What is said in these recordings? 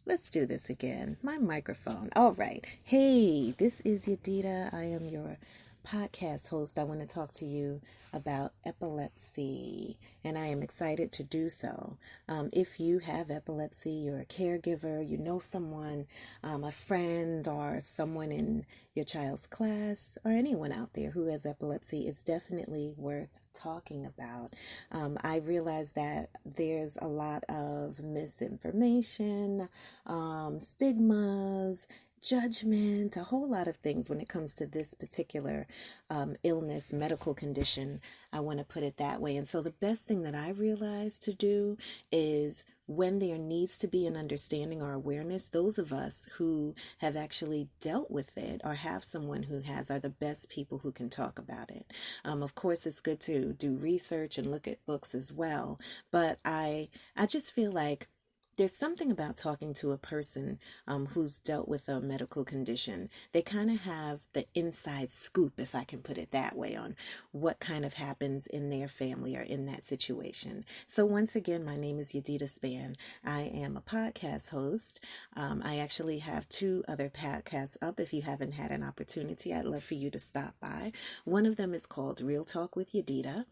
Let's do this again. My microphone. All right. Hey, this is Yadida. I am your podcast host. I want to talk to you about epilepsy, and I am excited to do so. If you have epilepsy, you're a caregiver, you know someone, a friend, or someone in your child's class, or anyone out there who has epilepsy, it's definitely worth talking about. I realize that there's a lot of misinformation, stigmas, judgment, a whole lot of things when it comes to this particular illness, medical condition. I want to put it that way. And so the best thing that I realize to do is when there needs to be an understanding or awareness, those of us who have actually dealt with it or have someone who has are the best people who can talk about it. Of course, it's good to do research and look at books as well, but I just feel like there's something about talking to a person who's dealt with a medical condition. They kind of have the inside scoop, if I can put it that way, on what kind of happens in their family or in that situation. So once again, my name is Yadida Span. I am a podcast host. I actually have two other podcasts up. If you haven't had an opportunity, I'd love for you to stop by. One of them is called Real Talk with Yadida.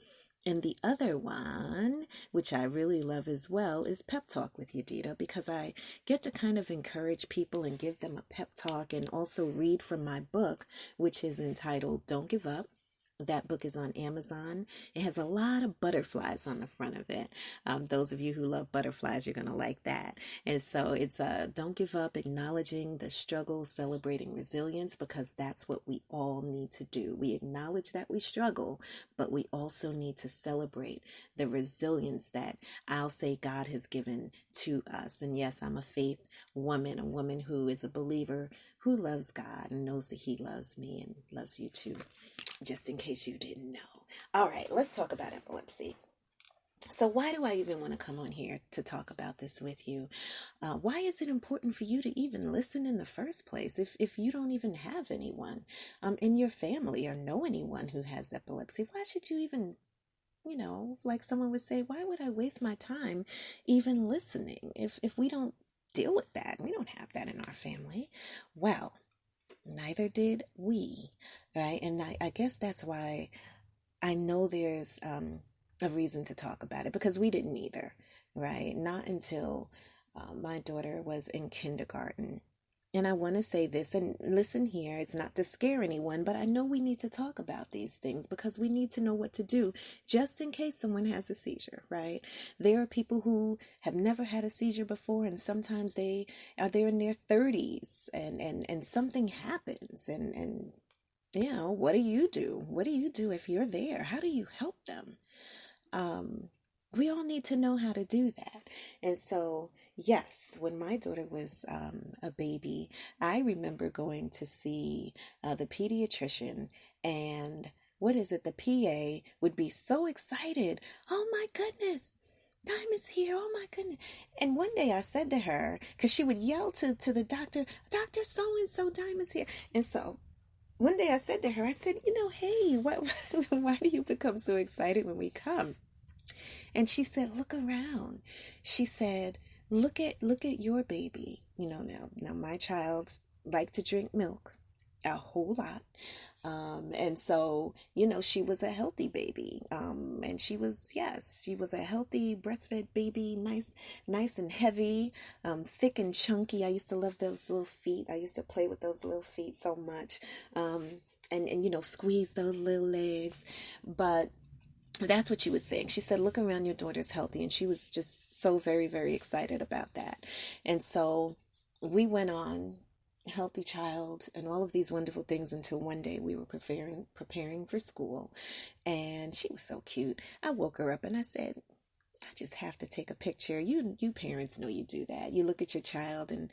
And the other one, which I really love as well, is Pep Talk with Yadida, because I get to kind of encourage people and give them a pep talk and also read from my book, which is entitled Don't Give Up. That book is on Amazon. It has a lot of butterflies on the front of it. Those of you who love butterflies, you're going to like that. And so it's Don't Give Up, acknowledging the struggle, celebrating resilience, because that's what we all need to do. We acknowledge that we struggle, but we also need to celebrate the resilience that I'll say God has given to us. And yes, I'm a faith woman, a woman who is a believer, who loves God and knows that He loves me and loves you too, just in case you didn't know. All right, let's talk about epilepsy. So why do I even want to come on here to talk about this with you? Why is it important for you to even listen in the first place if you don't even have anyone in your family or know anyone who has epilepsy? Why should you even, like someone would say, why would I waste my time even listening if we don't deal with that? We don't have that in our family. Well, neither did we, right? And I guess that's why I know there's a reason to talk about it, because we didn't either, right? Not until my daughter was in kindergarten. And I want to say this, and listen here, it's not to scare anyone, but I know we need to talk about these things because we need to know what to do just in case someone has a seizure, right? There are people who have never had a seizure before, and sometimes they are there in their 30s and something happens. And what do you do? What do you do if you're there? How do you help them? We all need to know how to do that. And so, yes, when my daughter was a baby, I remember going to see the pediatrician, and the PA would be so excited. Oh my goodness, Diamond's here. Oh my goodness. And one day I said to her, because she would yell to the doctor, Dr. So-and-so, Diamond's here. And so one day I said to her, hey, why do you become so excited when we come? And she said, look around. She said, look at your baby. Now my child liked to drink milk a whole lot. And so, she was a healthy baby. And she was a healthy breastfed baby, nice and heavy, thick and chunky. I used to love those little feet. I used to play with those little feet so much. And squeeze those little legs. But that's what she was saying. She said, look around, your daughter's healthy. And she was just so very, very excited about that. And so we went on, healthy child, and all of these wonderful things until one day we were preparing for school. And she was so cute. I woke her up and I said, I just have to take a picture. You parents know you do that. You look at your child and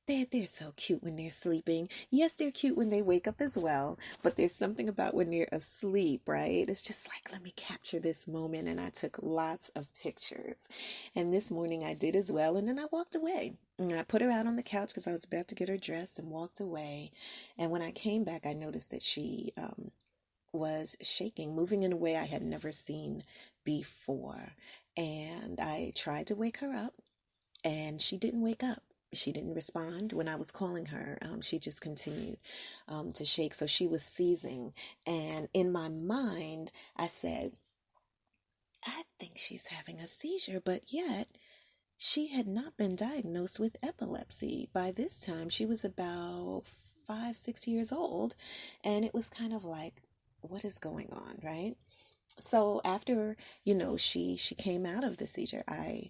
they're so cute when they're sleeping. Yes, they're cute when they wake up as well, but there's something about when they're asleep, right? It's just like, let me capture this moment. And I took lots of pictures. And this morning I did as well. And then I walked away. And I put her out on the couch because I was about to get her dressed and walked away. And when I came back, I noticed that she was shaking, moving in a way I had never seen before. And I tried to wake her up, and she didn't wake up. She didn't respond when I was calling her. She just continued to shake. So she was seizing. And in my mind, I said, I think she's having a seizure, but yet she had not been diagnosed with epilepsy. By this time, she was about 5, 6 years old. And it was kind of like, what is going on, right? So after, she came out of the seizure, I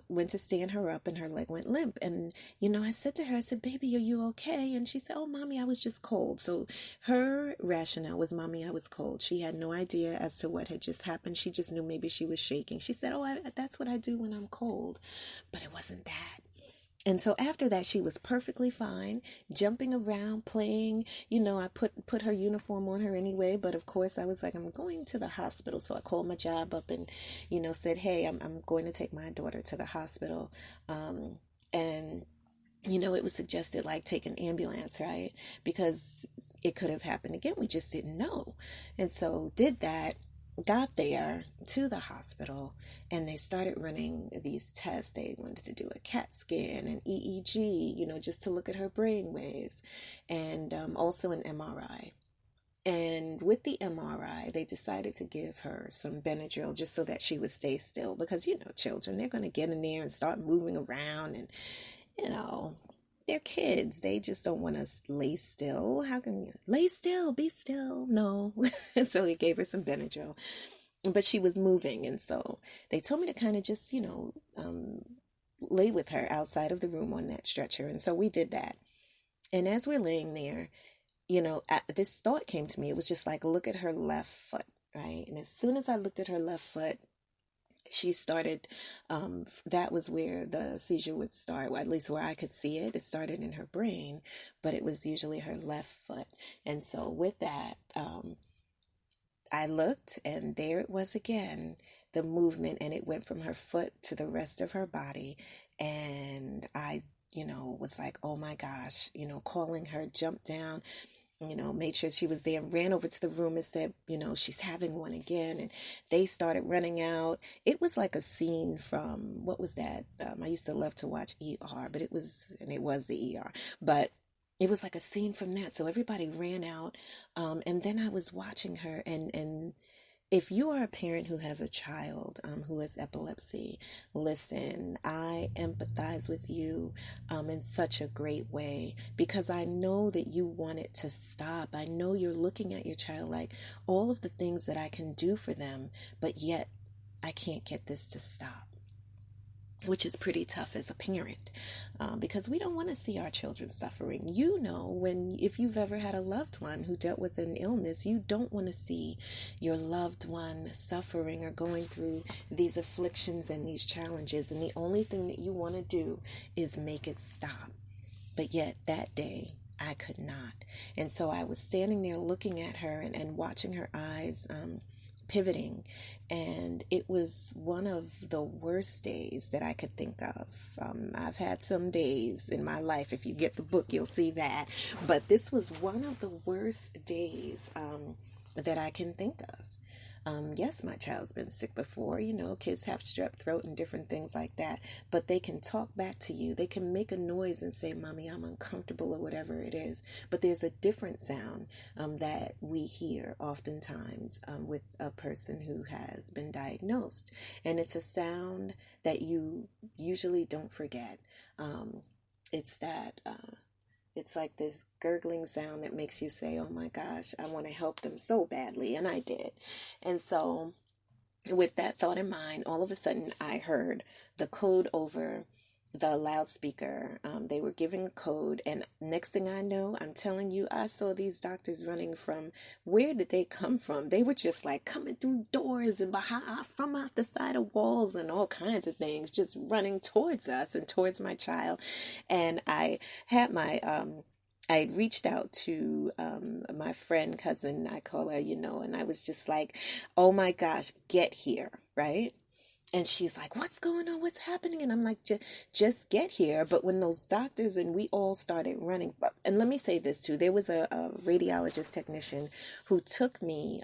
went to stand her up and her leg went limp. And, I said to her, I said, baby, are you okay? And she said, oh, mommy, I was just cold. So her rationale was, mommy, I was cold. She had no idea as to what had just happened. She just knew maybe she was shaking. She said, oh, that's what I do when I'm cold. But it wasn't that. And so after that, she was perfectly fine, jumping around, playing. I put her uniform on her anyway. But of course, I was like, I'm going to the hospital. So I called my job up and, said, hey, I'm going to take my daughter to the hospital. And it was suggested like take an ambulance, right? Because it could have happened again. We just didn't know. And so did that. Got there to the hospital and they started running these tests. They wanted to do a CAT scan, an EEG, just to look at her brain waves, and also an MRI. And with the MRI, they decided to give her some Benadryl just so that she would stay still because, children, they're going to get in there and start moving around and, they're kids. They just don't want to lay still. How can you lay still? Be still. No. So he gave her some Benadryl, but she was moving. And so they told me to kind of just, lay with her outside of the room on that stretcher. And so we did that. And as we're laying there, this thought came to me. It was just like, look at her left foot, right? And as soon as I looked at her left foot, she started, that was where the seizure would start, or at least where I could see it. It started in her brain, but it was usually her left foot. And so with that, I looked and there it was again, the movement, and it went from her foot to the rest of her body. And I, was like, oh my gosh, calling her, jumped down, made sure she was there, and ran over to the room and said, she's having one again. And they started running out. It was like a scene from, what was that? I used to love to watch ER, but it was the ER, but it was like a scene from that. So everybody ran out. And then I was watching her, and if you are a parent who has a child who has epilepsy, listen, I empathize with you in such a great way, because I know that you want it to stop. I know you're looking at your child like, all of the things that I can do for them, but yet I can't get this to stop, which is pretty tough as a parent, because we don't want to see our children suffering. If you've ever had a loved one who dealt with an illness, you don't want to see your loved one suffering or going through these afflictions and these challenges. And the only thing that you want to do is make it stop. But yet that day, I could not. And so I was standing there looking at her and watching her eyes pivoting, and it was one of the worst days that I could think of. I've had some days in my life. If you get the book, you'll see that. But this was one of the worst days that I can think of. Yes, my child's been sick before. Kids have strep throat and different things like that, but they can talk back to you. They can make a noise and say, Mommy, I'm uncomfortable, or whatever it is. But there's a different sound that we hear oftentimes with a person who has been diagnosed. And it's a sound that you usually don't forget. It's that... It's like this gurgling sound that makes you say, oh my gosh, I want to help them so badly. And I did. And so with that thought in mind, all of a sudden I heard the code over the loudspeaker. They were giving a code, and next thing I know, I'm telling you, I saw these doctors running from, where did they come from? They were just like coming through doors and from out the side of walls and all kinds of things, just running towards us and towards my child. And I had I reached out to my friend, cousin, I call her, and I was just like, oh my gosh, get here, right? And she's like, what's going on? What's happening? And I'm like, just get here. But when those doctors and we all started running, and let me say this too, there was a radiologist technician who took me,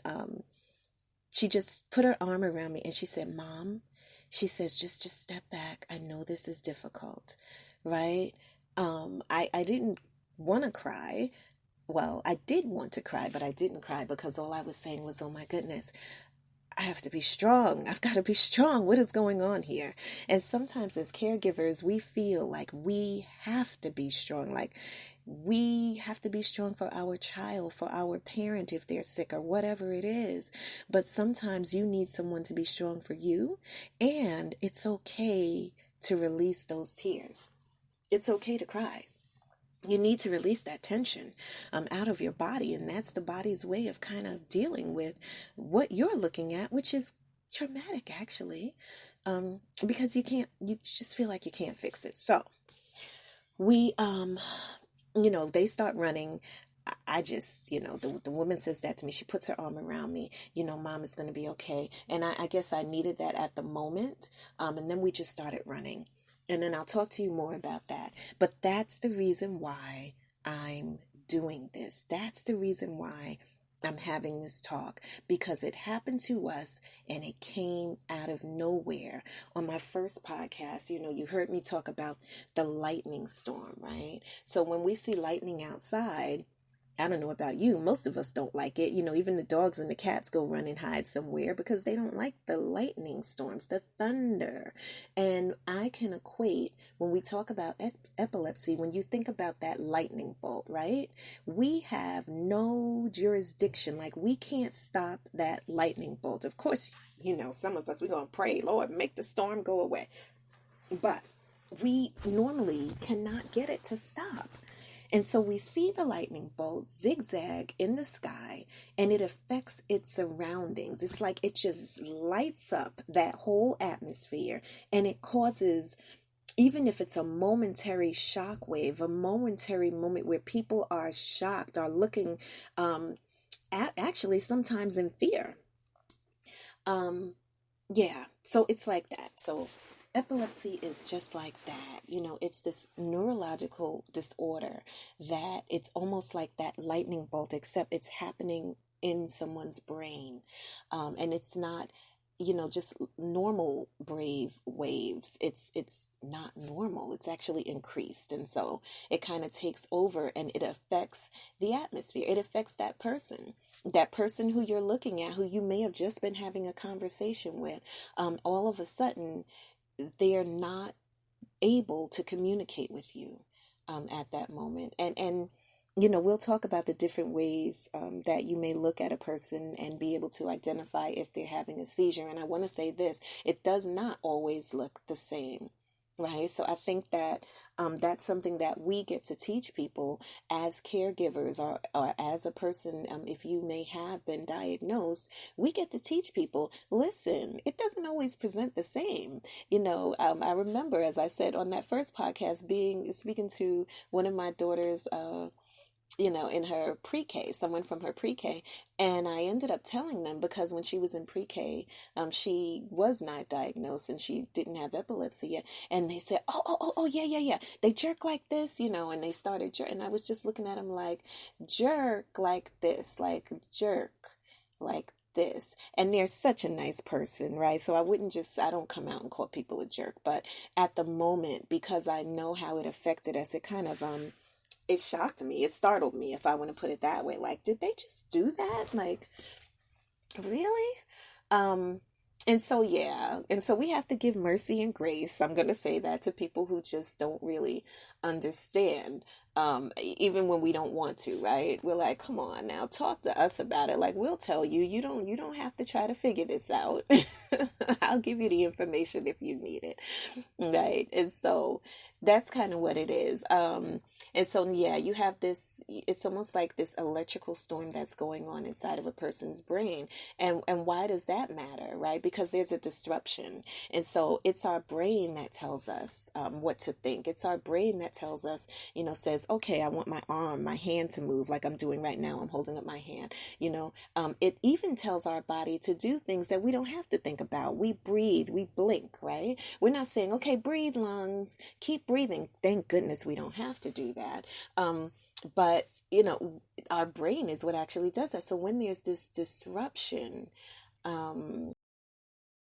she just put her arm around me and she said, Mom, she says, just step back. I know this is difficult. right? I didn't want to cry. Well, I did want to cry, but I didn't cry because all I was saying was, oh my goodness, I have to be strong. I've got to be strong. What is going on here? And sometimes as caregivers, we feel like we have to be strong. Like we have to be strong for our child, for our parent if they're sick or whatever it is. But sometimes you need someone to be strong for you. And it's okay to release those tears. It's okay to cry. You need to release that tension out of your body. And that's the body's way of kind of dealing with what you're looking at, which is traumatic, actually, because you just feel like you can't fix it. So we, they start running. I just, the woman says that to me. She puts her arm around me. Mom, it's going to be okay. And I guess I needed that at the moment. And then we just started running. And then I'll talk to you more about that. But that's the reason why I'm doing this. That's the reason why I'm having this talk, because it happened to us and it came out of nowhere. On my first podcast, you heard me talk about the lightning storm, right? So when we see lightning outside, I don't know about you, most of us don't like it. Even the dogs and the cats go run and hide somewhere because they don't like the lightning storms, the thunder. And I can equate, when we talk about epilepsy, when you think about that lightning bolt, right? We have no jurisdiction. Like, we can't stop that lightning bolt. Of course, some of us, we're going to pray, Lord, make the storm go away. But we normally cannot get it to stop. And so we see the lightning bolt zigzag in the sky, and it affects its surroundings. It's like it just lights up that whole atmosphere, and it causes, even if it's a momentary shock wave, a momentary moment where people are shocked, are looking actually sometimes in fear. So it's like that. So epilepsy is just like that. It's this neurological disorder that it's almost like that lightning bolt, except it's happening in someone's brain. And it's not, just normal brave waves. It's not normal. It's actually increased. And so it kind of takes over and it affects the atmosphere. It affects that person who you're looking at, who you may have just been having a conversation with. All of a sudden, they're not able to communicate with you at that moment. And we'll talk about the different ways that you may look at a person and be able to identify if they're having a seizure. And I want to say this, it does not always look the same, right? So I think that that's something that we get to teach people as caregivers or as a person. If you may have been diagnosed, we get to teach people, listen, it doesn't always present the same. I remember, as I said on that first podcast, speaking to one of my daughters, in her pre-K, someone from her pre-K. And I ended up telling them, because when she was in pre-K, she was not diagnosed and she didn't have epilepsy yet. And they said, oh, yeah. They jerk like this, and they started jerk. And I was just looking at them like, jerk like this, like jerk like this. And they're such a nice person, right? So I don't come out and call people a jerk. But at the moment, because I know how it affected us, it kind of, it shocked me. It startled me, if I want to put it that way. Like, did they just do that? Like, really? And so we have to give mercy and grace. I'm going to say that to people who just don't really understand, even when we don't want to, right? We're like, come on now, talk to us about it. Like, we'll tell you, you don't have to try to figure this out. I'll give you the information if you need it, right? And so that's kind of what it is. And so, you have this, it's almost like this electrical storm that's going on inside of a person's brain. And why does that matter, right? Because there's a disruption. And so it's our brain that tells us what to think. It's our brain that tells us, says, okay, I want my hand to move like I'm doing right now. I'm holding up my hand. It even tells our body to do things that we don't have to think about. We breathe, we blink, right? We're not saying, okay, breathe, lungs, keep breathing. Thank goodness we don't have to do that. But our brain is what actually does that. So when there's this disruption,